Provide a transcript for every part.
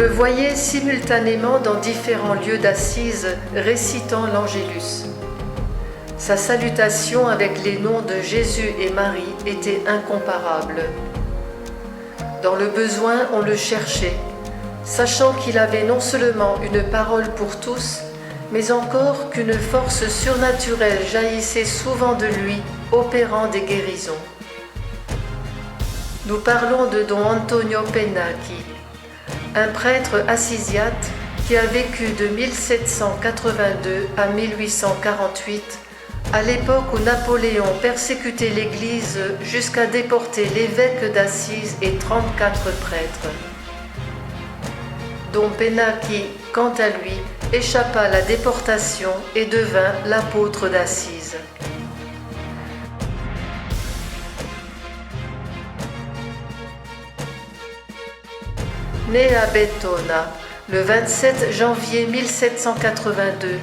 le voyait simultanément dans différents lieux d'assises récitant l'Angélus. Sa salutation avec les noms de Jésus et Marie était incomparable. Dans le besoin, on le cherchait, sachant qu'il avait non seulement une parole pour tous, mais encore qu'une force surnaturelle jaillissait souvent de lui, opérant des guérisons. Nous parlons de Don Antonio Pennacchi, un prêtre assisiate qui a vécu de 1782 à 1848, à l'époque où Napoléon persécutait l'Église jusqu'à déporter l'évêque d'Assise et 34 prêtres. Don Pennacchi, quant à lui, échappa à la déportation et devint l'apôtre d'Assise. Né à Bettona le 27 janvier 1782,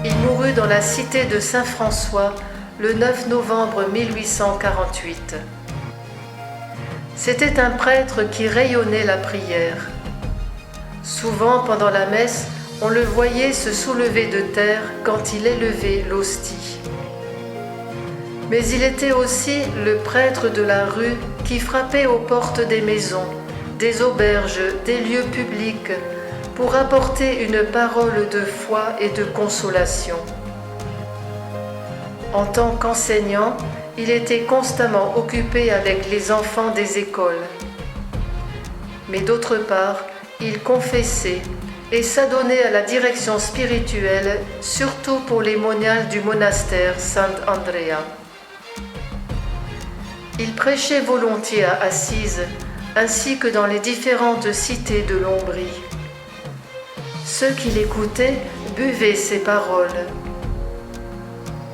il mourut dans la cité de Saint-François le 9 novembre 1848. C'était un prêtre qui rayonnait la prière. Souvent pendant la messe, on le voyait se soulever de terre quand il élevait l'hostie. Mais il était aussi le prêtre de la rue qui frappait aux portes des maisons, des auberges, des lieux publics, pour apporter une parole de foi et de consolation. En tant qu'enseignant, il était constamment occupé avec les enfants des écoles. Mais d'autre part, il confessait et s'adonnait à la direction spirituelle, surtout pour les moniales du monastère Sant'Andrea. Il prêchait volontiers à Assise, ainsi que dans les différentes cités de l'Ombrie. Ceux qui l'écoutaient buvaient ses paroles.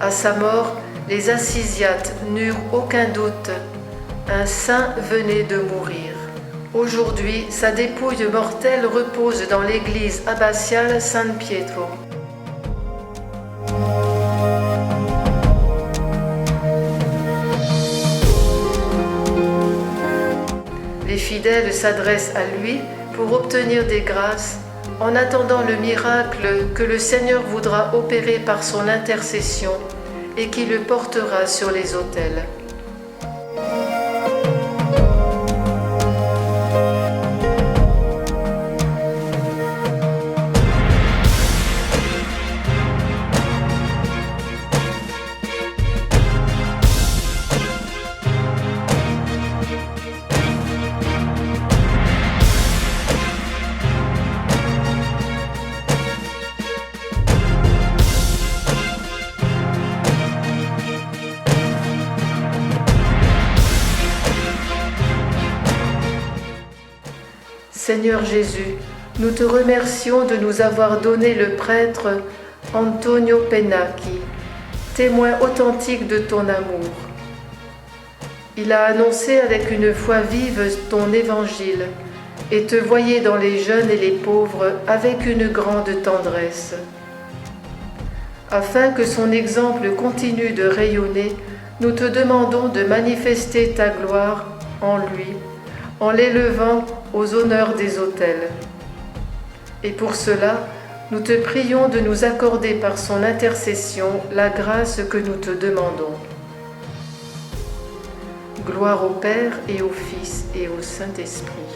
À sa mort, les Assisiates n'eurent aucun doute, un saint venait de mourir. Aujourd'hui, sa dépouille mortelle repose dans l'église abbatiale San Pietro. Les fidèles s'adressent à lui pour obtenir des grâces, en attendant le miracle que le Seigneur voudra opérer par son intercession et qui le portera sur les autels. Seigneur Jésus, nous te remercions de nous avoir donné le prêtre Antonio Pennacchi, témoin authentique de ton amour. Il a annoncé avec une foi vive ton évangile et te voyait dans les jeunes et les pauvres avec une grande tendresse. Afin que son exemple continue de rayonner, nous te demandons de manifester ta gloire en lui, en l'élevant aux honneurs des autels. Et pour cela, nous te prions de nous accorder par son intercession la grâce que nous te demandons. Gloire au Père et au Fils et au Saint-Esprit.